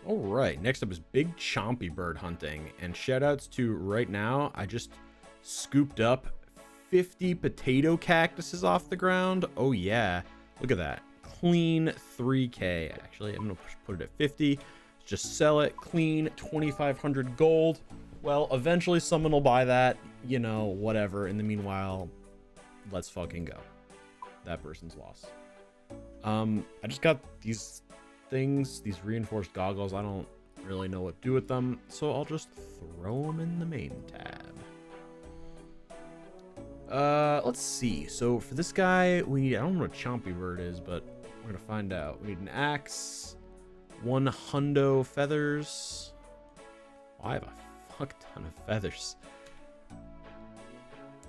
Alright, next up is big chompy bird hunting. And shoutouts to right now, I just scooped up 50 potato cactuses off the ground. Oh yeah, look at that. Clean 3K. Actually, I'm gonna put it at 50. Just sell it, clean 2,500 gold. Well, eventually someone will buy that, you know, whatever. In the meanwhile, let's fucking go. That person's lost. I just got these things, these reinforced goggles. I don't really know what to do with them, so I'll just throw them in the main tab. Let's see. So for this guy, we need, I don't know what a chompy bird is, but we're gonna find out. We need an axe, 1 hundo feathers. Oh, I have a fuck ton of feathers.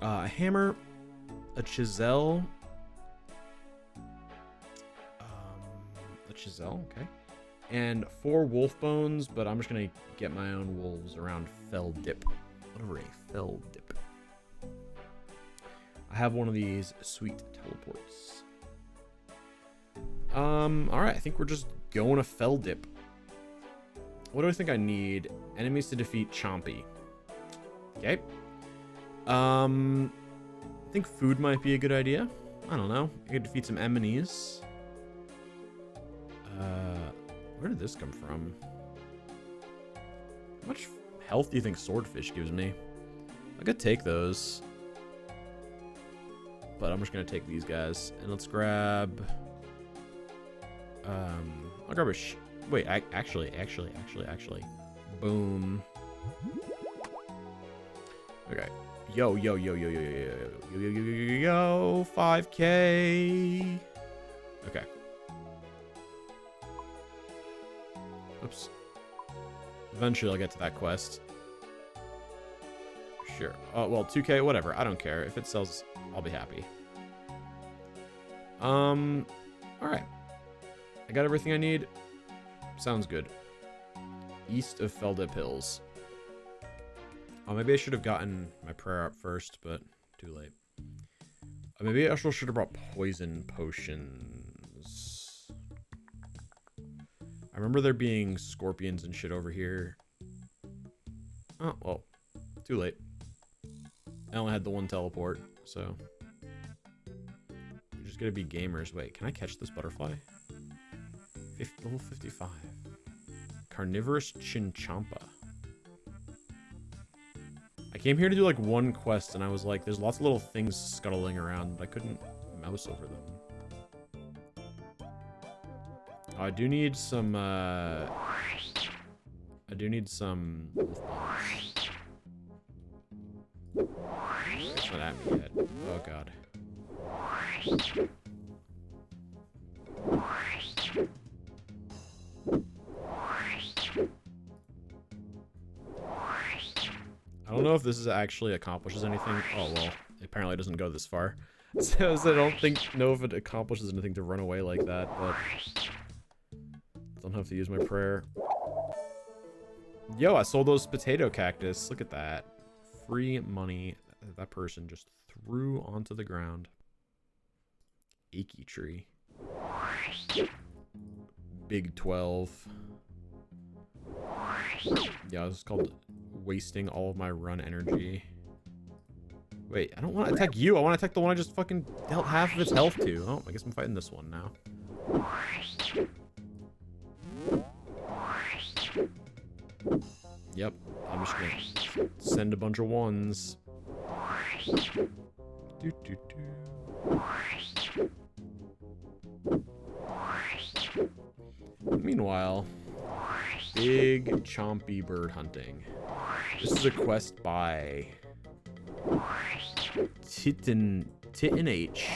A hammer, a chisel. A chisel, okay. And 4 wolf bones, but I'm just gonna get my own wolves around fell dip. Whatever a fell dip. I have one of these sweet teleports. Alright, I think we're just going to fell dip. What do I think I need? Enemies to defeat Chompy. Okay. I think food might be a good idea. I don't know. I could defeat some enemies. Where did this come from? How much health do you think swordfish gives me? I could take those. But I'm just gonna take these guys. And let's grab... I'll grab a wait, actually. Boom. Okay. Yo, 5K. Okay. Oops. Eventually I'll get to that quest. Sure. Oh, well, 2K, whatever. I don't care. If it sells, I'll be happy. Alright. I got everything I need. Sounds good. East of Feldip Hills. Oh, maybe I should have gotten my prayer up first, but too late. Maybe I also should have brought poison potions. I remember there being scorpions and shit over here. Oh, well. Too late. I only had the 1 teleport, so... We're just gonna be gamers. Wait, can I catch this butterfly? Level 55. Carnivorous Chinchompa. I came here to do like 1 quest, and I was like, there's lots of little things scuttling around, but I couldn't mouse over them. Oh, I do need some, wolf bones. It's not at me yet. Oh god. I don't know if this is actually accomplishes anything. Oh, well, it apparently doesn't go this far. So I don't know if it accomplishes anything to run away like that, but... Don't have to use my prayer. Yo, I sold those potato cactus. Look at that. Free money that person just threw onto the ground. Achy tree. Big 12. Yeah, this is called wasting all of my run energy. Wait, I don't want to attack you. I want to attack the one I just fucking dealt half of its health to. Oh, I guess I'm fighting this one now. Yep, I'm just gonna send a bunch of 1s. Meanwhile, big chompy bird hunting. This is a quest by Titan H.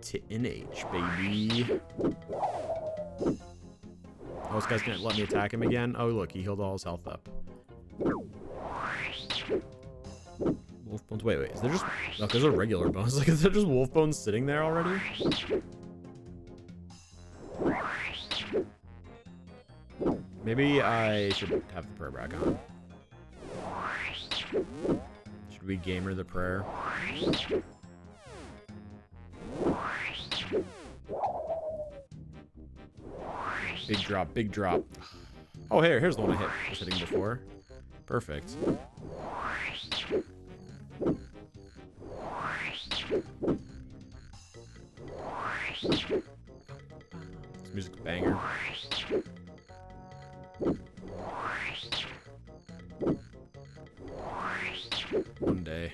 Titan H, baby. Oh, this guy's gonna let me attack him again. Oh, look, he healed all his health up. Wolf bones. Wait, is there just... Oh, those are regular bones. Like, is there just wolf bones sitting there already? Maybe I should have the prayer back on. Should we gamer the prayer? Big drop, big drop. Oh, here's the one I was hitting before. Perfect. This music's banger. One day.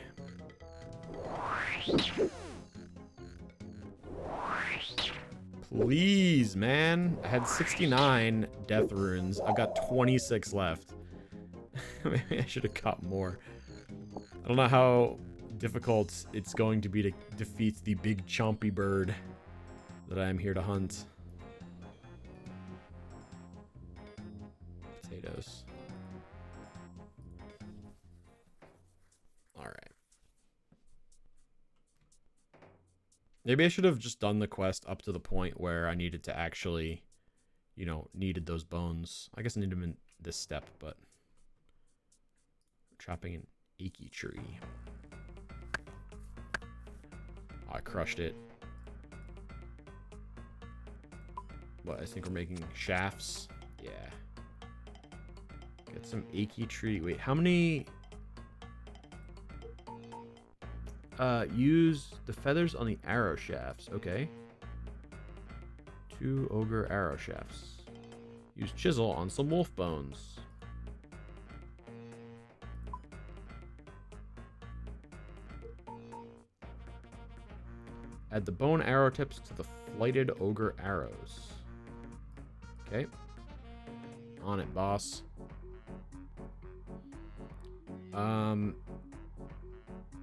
Please, man. I had 69 death runes. I've got 26 left. Maybe I should have caught more. I don't know how difficult it's going to be to defeat the big chompy bird that I am here to hunt. Potatoes. Alright. Maybe I should have just done the quest up to the point where I needed to actually, you know, needed those bones. I guess I need them in this step, but... Chopping an achy tree. Oh, I crushed it. What, I think we're making shafts? Yeah. Get some achy tree. Wait, how many... use the feathers on the arrow shafts. Okay. 2 ogre arrow shafts. Use chisel on some wolf bones. Add the bone arrow tips to the flighted ogre arrows. Okay. On it, boss.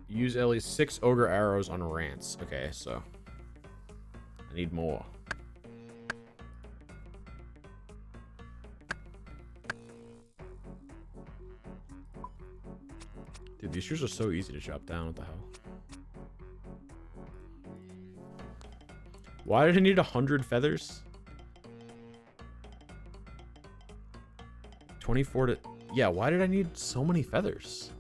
Use at least 6 ogre arrows on rants. Okay, so I need more. Dude, these trees are so easy to chop down. What the hell? Why did I need 100 feathers? 24 to... Yeah, why did I need so many feathers?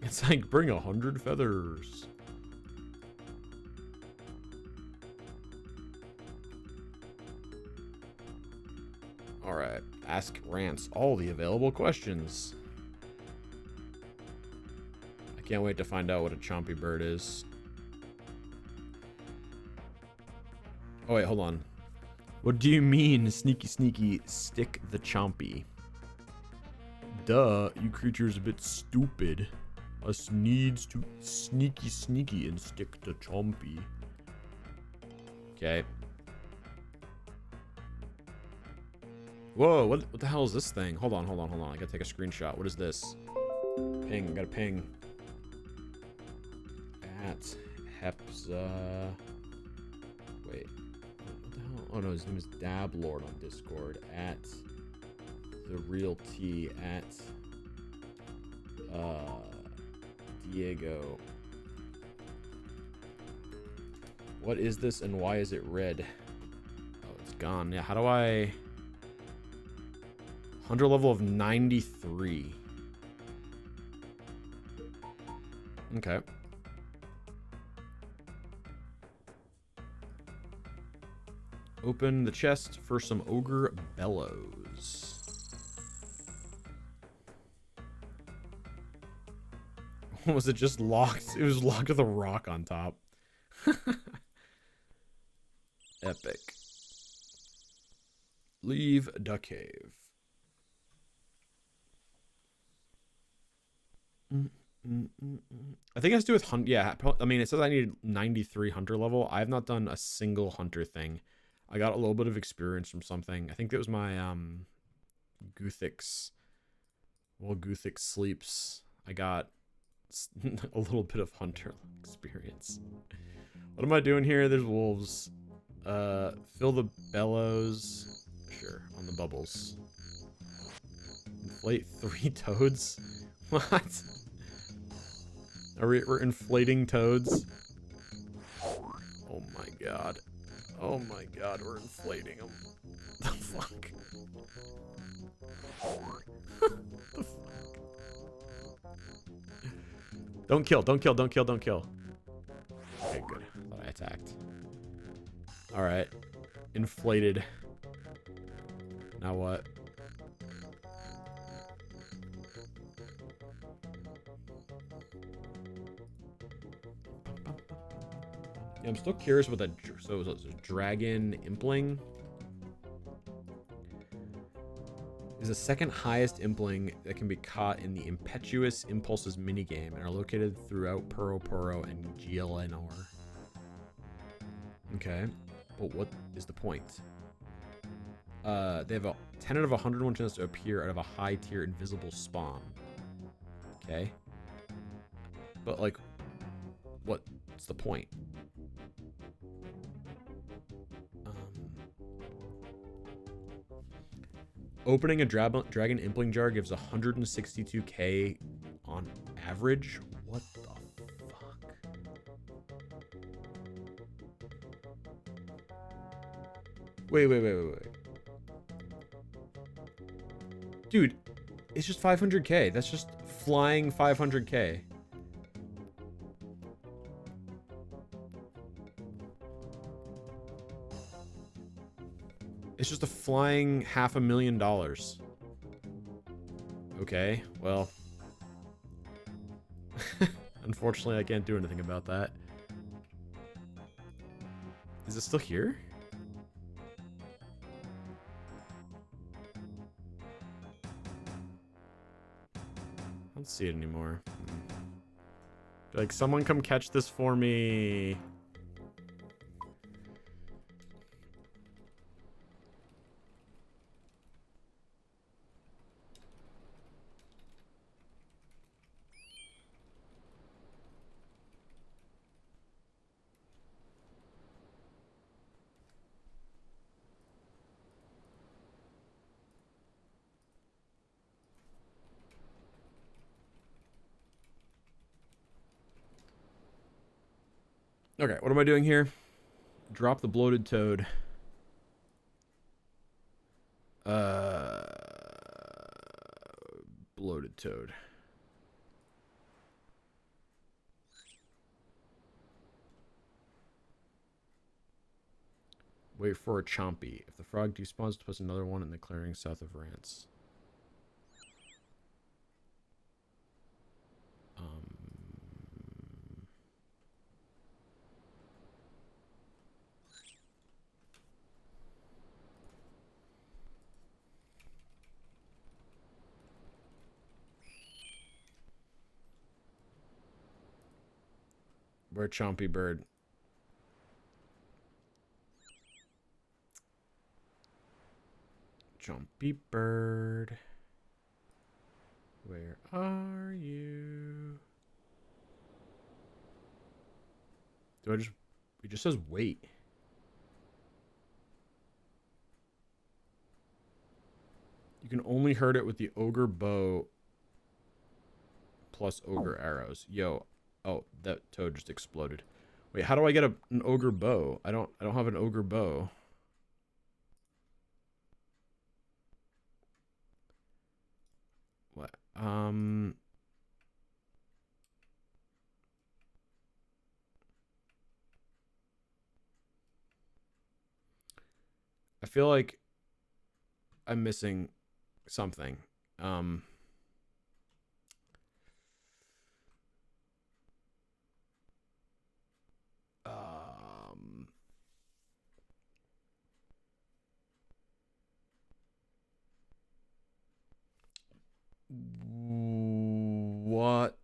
It's like, bring 100 feathers. Alright, ask Rance all the available questions. I can't wait to find out what a chompy bird is. Oh wait, hold on. What do you mean, sneaky sneaky, stick the chompy? Duh, you creature's a bit stupid. Us needs to sneaky sneaky and stick the chompy. Okay. Whoa, what the hell is this thing? Hold on. I gotta take a screenshot. What is this? Ping, got a ping. At Hepza. Wait. What the hell? Oh no, his name is Dablord on Discord. At the real T at Diego. What is this and why is it red? Oh, it's gone. Yeah, how do I... Hunter level of 93. Okay. Open the chest for some ogre bellows. Was it just locked? It was locked with a rock on top. Epic. Leave the cave. I think it has to do with hunt. Yeah, I mean, it says I need 93 hunter level. I have not done a single hunter thing. I got a little bit of experience from something. I think it was my Guthix. While Guthix sleeps, I got a little bit of hunter experience. What am I doing here? There's wolves. Fill the bellows. Sure, on the bubbles. Inflate 3 toads. What? We're inflating toads? Oh my god. Oh my god, we're inflating them. The fuck? The fuck? Don't kill. Okay, good. I thought I attacked. Alright. inflated. Now what? Yeah, I'm still curious about that. So it's a dragon impling. Is the second highest impling that can be caught in the Impetuous Impulses minigame and are located throughout Puro Puro and Gielinor. Okay, but what is the point? They have a 10 out of 101 chance to appear out of a high tier invisible spawn. Okay. But like, what's the point? Opening a dragon impling jar gives 162k on average. What the fuck? Wait. Dude, it's just 500k. That's just flying 500k. It's just a flying $500,000. Okay, well. Unfortunately, I can't do anything about that. Is it still here? I don't see it anymore. Like, someone come catch this for me. Okay, what am I doing here? Drop the bloated toad. Bloated toad. Wait for a Chompy. If the frog despawns, to place another one in the clearing south of Rance. Where Chompy bird? Chompy bird. Where are you? It just says wait. You can only hurt it with the ogre bow plus ogre arrows. Yo, oh, that toad just exploded. Wait, how do I get an ogre bow? I don't have an ogre bow. What? I feel like I'm missing something. What?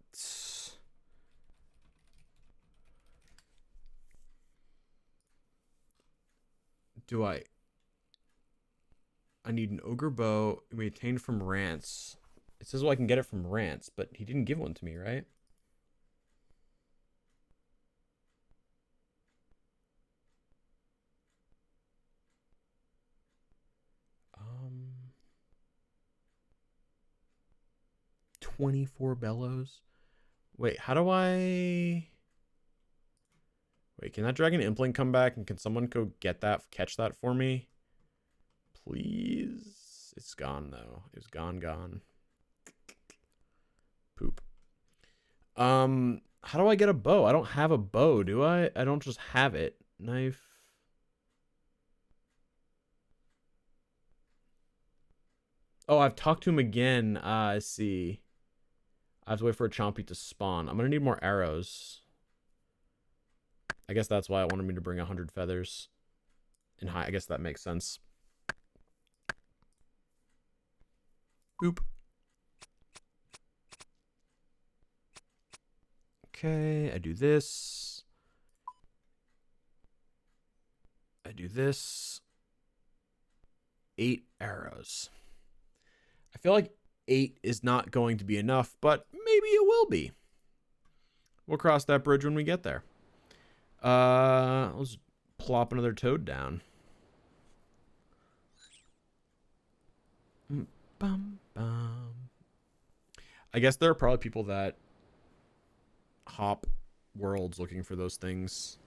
Do I need an ogre bow obtained from Rance. It says, well, I can get it from Rance, but he didn't give one to me, right? Um, 24 bellows. Wait, how do I... Wait, can that dragon impling come back, and can someone go get that, catch that for me? Please? It's gone, though. It's gone. Poop. How do I get a bow? I don't have a bow, do I? I don't just have it. Knife. Oh, I've talked to him again. I see. I have to wait for a Chompy to spawn. I'm gonna need more arrows. I guess that's why it wanted me to bring 100 feathers. And high. I guess that makes sense. Boop. Okay, I do this. I do this. 8 arrows. I feel like 8 is not going to be enough, but maybe it will be. We'll cross that bridge when we get there. Let's plop another toad down. Bum, bum. I guess there are probably people that hop worlds looking for those things.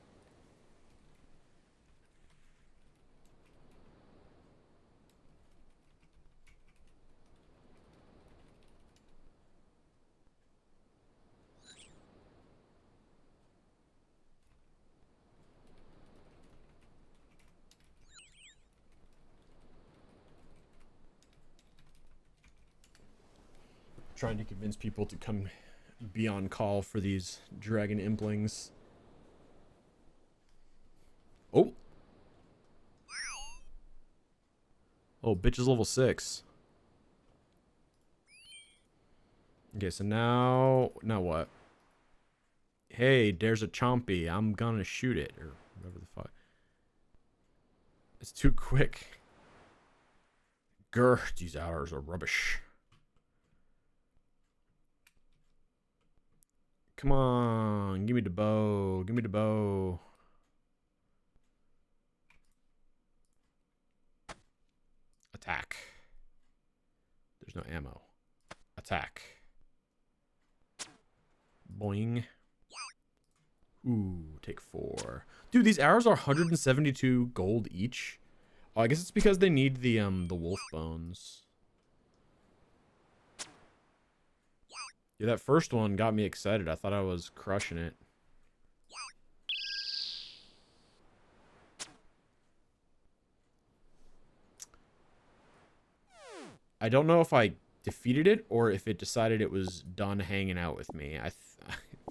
Trying to convince people to come be on call for these dragon implings. Oh. Oh, bitch is level 6. Okay, so now what? Hey, there's a Chompy. I'm gonna shoot it, or whatever the fuck. It's too quick. Grr, these hours are rubbish. Come on, give me the bow. Give me the bow. Attack. There's no ammo. Attack. Boing. Ooh, take 4. Dude, these arrows are 172 gold each. Oh, I guess it's because they need the wolf bones. Yeah, that first one got me excited. I thought I was crushing it. I don't know if I defeated it or if it decided it was done hanging out with me. I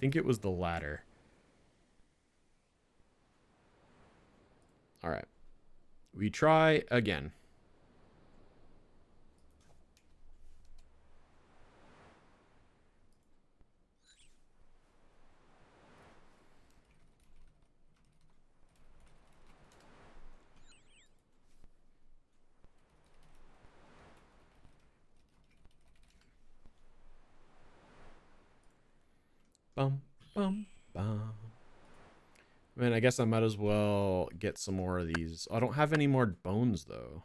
think it was the latter. All right. We try again. Bum, bum, bum. Man, I guess I might as well get some more of these. I don't have any more bones, though.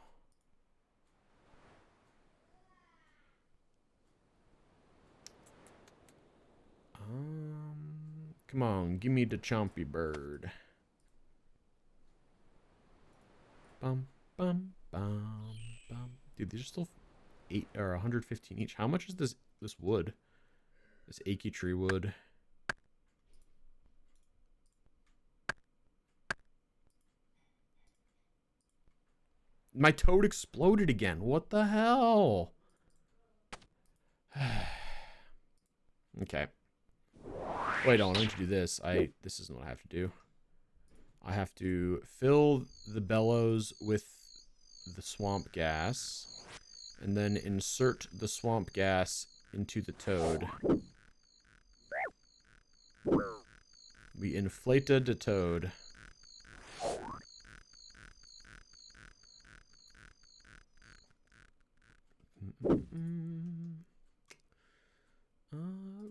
Come on, give me the Chompy bird. Bum, bum, bum, bum. Dude, these are still 8 or 115 each. How much is this wood? This achy tree wood. My toad exploded again. What the hell? Okay. Wait, I need to do this. This isn't what I have to do. I have to fill the bellows with the swamp gas and then insert the swamp gas into the toad. We inflated the toad.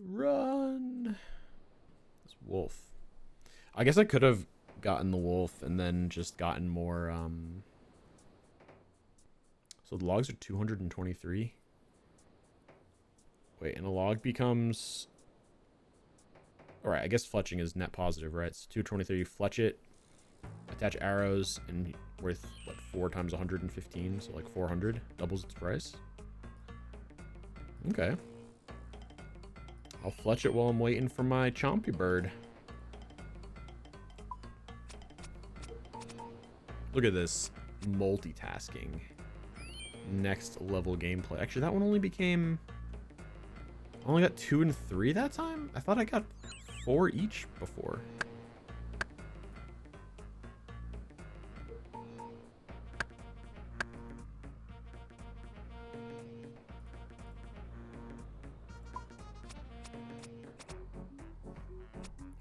Run. This wolf. I guess I could have gotten the wolf and then just gotten more, So the logs are 223. Wait, and a log becomes... Alright, I guess fletching is net positive, right? It's 223. Fletch it. Attach arrows, and worth, what, 4 times 115? So like 400. Doubles its price. Okay. I'll fletch it while I'm waiting for my Chompy bird. Look at this multitasking. next level gameplay. Actually, that one only became... I only got 2 and 3 that time? I thought I got 4 each before.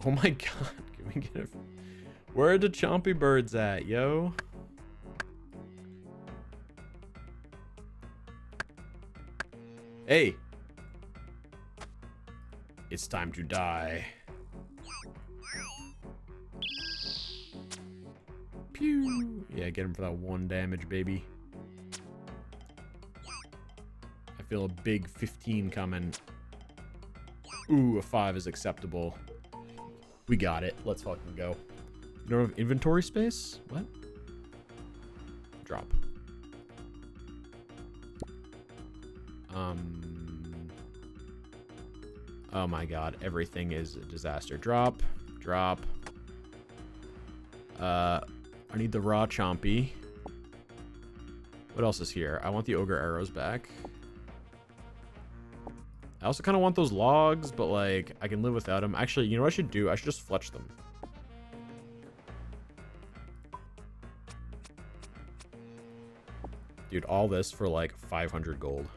Oh my god, can we get it? Where are the chompy birds at, yo? Hey! It's time to die. Pew! Yeah, get him for that 1 damage, baby. I feel a big 15 coming. Ooh, a 5 is acceptable. We got it. Let's fucking go. You don't have inventory space? What? Drop. Oh my god, everything is a disaster. Drop. Drop. I need the raw chompy. What else is here? I want the ogre arrows back. I also kind of want those logs, but like, I can live without them. Actually, you know what I should do? I should just fletch them. Dude, all this for like 500 gold.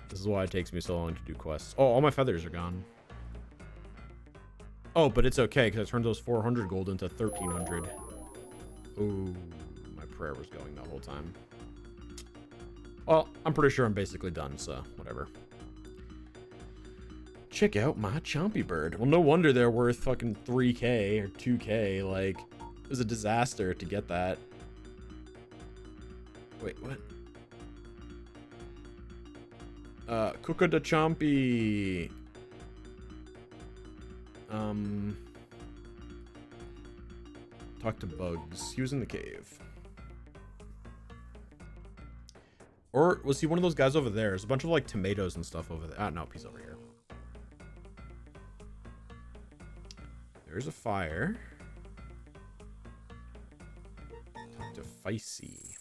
This is why it takes me so long to do quests. Oh, all my feathers are gone. Oh, but it's okay, because I turned those 400 gold into 1,300. Ooh, my prayer was going the whole time. Well, I'm pretty sure I'm basically done, so whatever. Check out my chompy bird. Well, no wonder they're worth fucking 3k or 2k. Like, it was a disaster to get that. Wait, what? Cuca de Chompy. Talk to Bugs. He was in the cave. Or was he one of those guys over there? There's a bunch of like tomatoes and stuff over there. Ah, no, he's over here. There's a fire. Talk to Feisty.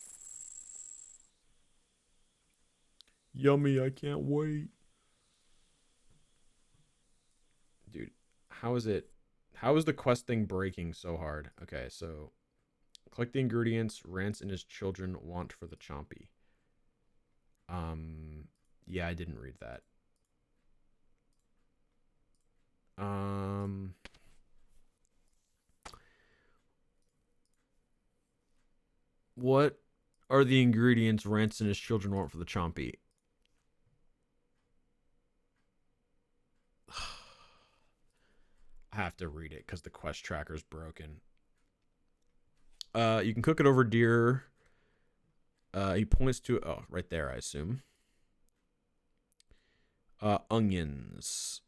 Yummy, I can't wait. Dude, how is it? How is the quest thing breaking so hard? Okay, so collect the ingredients Rance and his children want for the chompy. Yeah, I didn't read that. What are the ingredients Rance and his children want for the chompy? I have to read it because the quest tracker is broken. You can cook it over deer. He points to, oh, right there, I assume. Onions.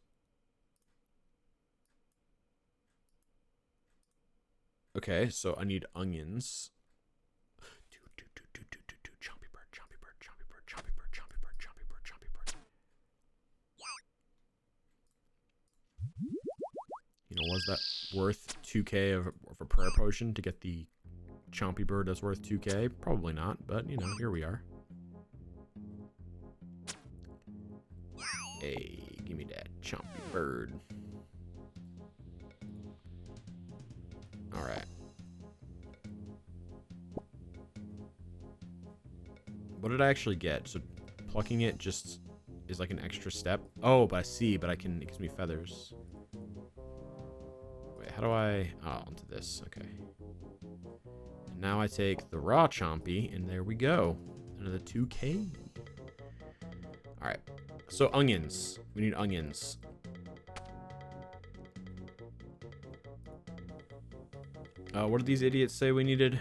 Okay, so I need onions. Chompy bird, chompy bird, chompy bird, chompy bird, chompy bird, chompy bird, chompy bird. You know, was that worth 2k of a prayer potion to get the chompy bird that's worth 2k? Probably not, but you know, here we are. Hey, give me that chompy bird. Alright. What did I actually get? So plucking it just is like an extra step. Oh, but I see, but I can, it gives me feathers. Wait, how do I, oh, onto this, okay. And now I take the raw chompy, and there we go. Another 2k. Alright, so onions. We need onions. What did these idiots say we needed?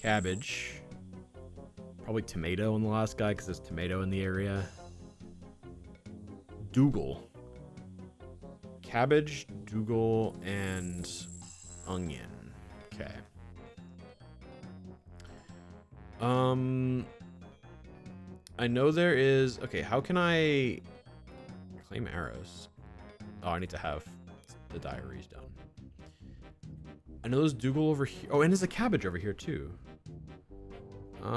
Cabbage. Probably tomato in the last guy because there's tomato in the area. Dougal. Cabbage, dougal, and onion. Okay. I know there is... Okay, how can I claim arrows? Oh, I need to have the diaries done. I know there's Dougal over here. Oh, and there's a cabbage over here too. I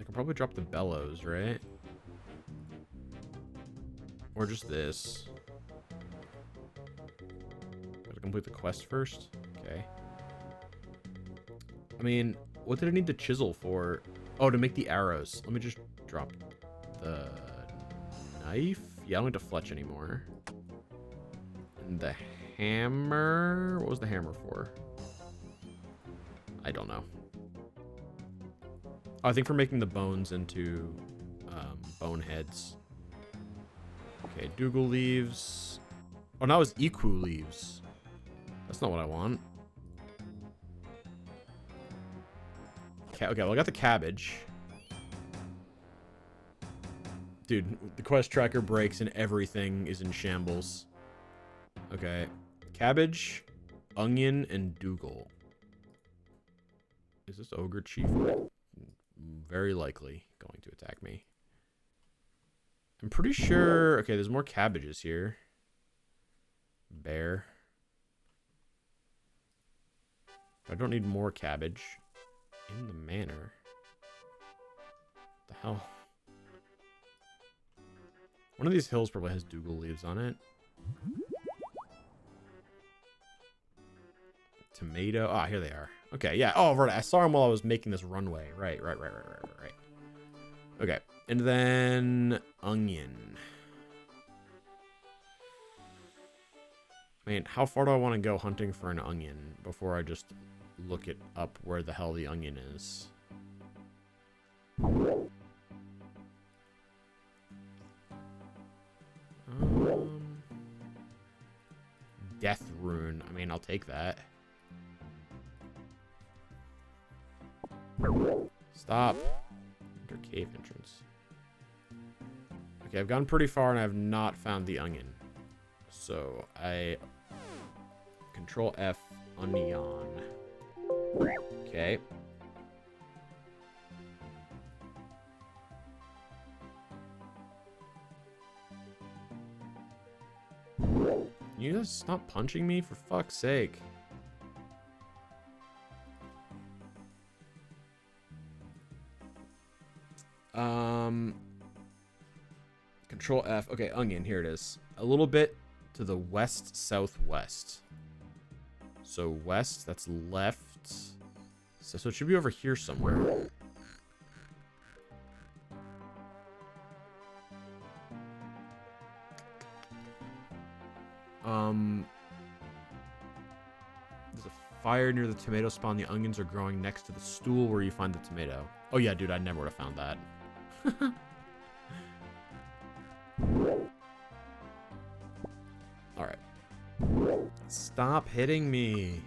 can probably drop the bellows, right? Or just this. Gotta complete the quest first. Okay. I mean, what did I need the chisel for? Oh, to make the arrows. Let me just drop the knife. Yeah, I don't need to fletch anymore. And the hammer. What was the hammer for? I don't know. Oh, I think for making the bones into bone heads. Okay, Dougal leaves. Oh, now it's Iku leaves. That's not what I want. Okay, well, I got the cabbage. Dude, the quest tracker breaks and everything is in shambles. Okay. Cabbage, onion, and Dougal. Is this Ogre Chief? Very likely going to attack me. I'm pretty sure... Okay, there's more cabbages here. Bear. I don't need more cabbage. In the manor. What the hell? One of these hills probably has Dougal leaves on it. Tomato. Ah, here they are. Okay, yeah. Oh, right. I saw them while I was making this runway. Right. Okay. And then onion. I mean, how far do I want to go hunting for an onion before I just look it up where the hell the onion is? Death rune. I mean, I'll take that. Stop. Enter cave entrance. Okay, I've gone pretty far and I've not found the onion. So I Control F onion. Okay. You guys stop punching me for fuck's sake. Control F. Okay, onion. Here it is. A little bit to the west southwest. So west. That's left. So it should be over here somewhere. There's a fire near the tomato spawn. The onions are growing next to the stool where you find the tomato. Oh yeah, dude, I never would have found that. Alright. Stop hitting me.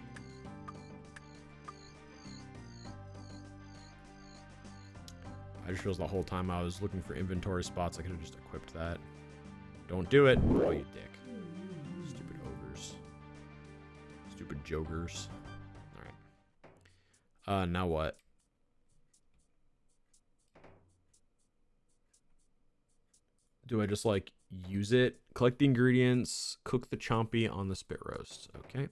I just realized the whole time I was looking for inventory spots, I could have just equipped that. Don't do it. Oh, you dick. Stupid ogres. Stupid jokers. Alright. Now what? Do I just, like, use it? Collect the ingredients. Cook the chompy on the spit roast. Okay.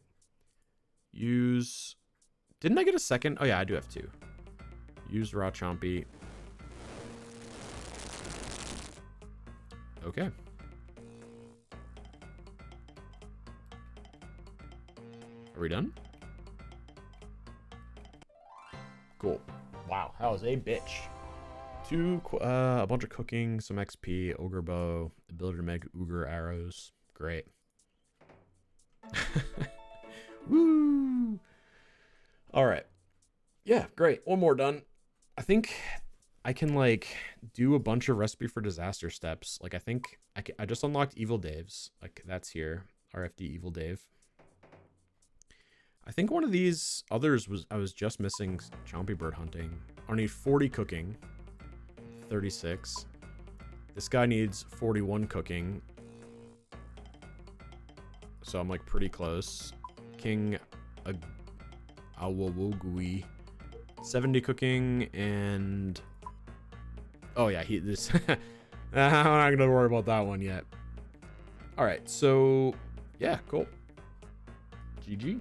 Use... Didn't I get a second? Oh, yeah, I do have two. Use raw chompy. Okay. Are we done? Cool. Wow, that was a bitch. A bunch of cooking, some XP, ogre bow, ability to make ogre arrows. Great. Woo! All right. Yeah, great. One more done. I think I can, like, do a bunch of recipe for disaster steps. Like, I think I just unlocked Evil Dave's. Like, that's here. RFD Evil Dave. I think one of these others was, I was just missing Chompy bird hunting. I need 40 cooking. 36. This guy needs 41 cooking. So I'm, like, pretty close. King Awawogui. 70 cooking and... Oh, yeah, this... I'm not going to worry about that one yet. All right, so... Yeah, cool. GG.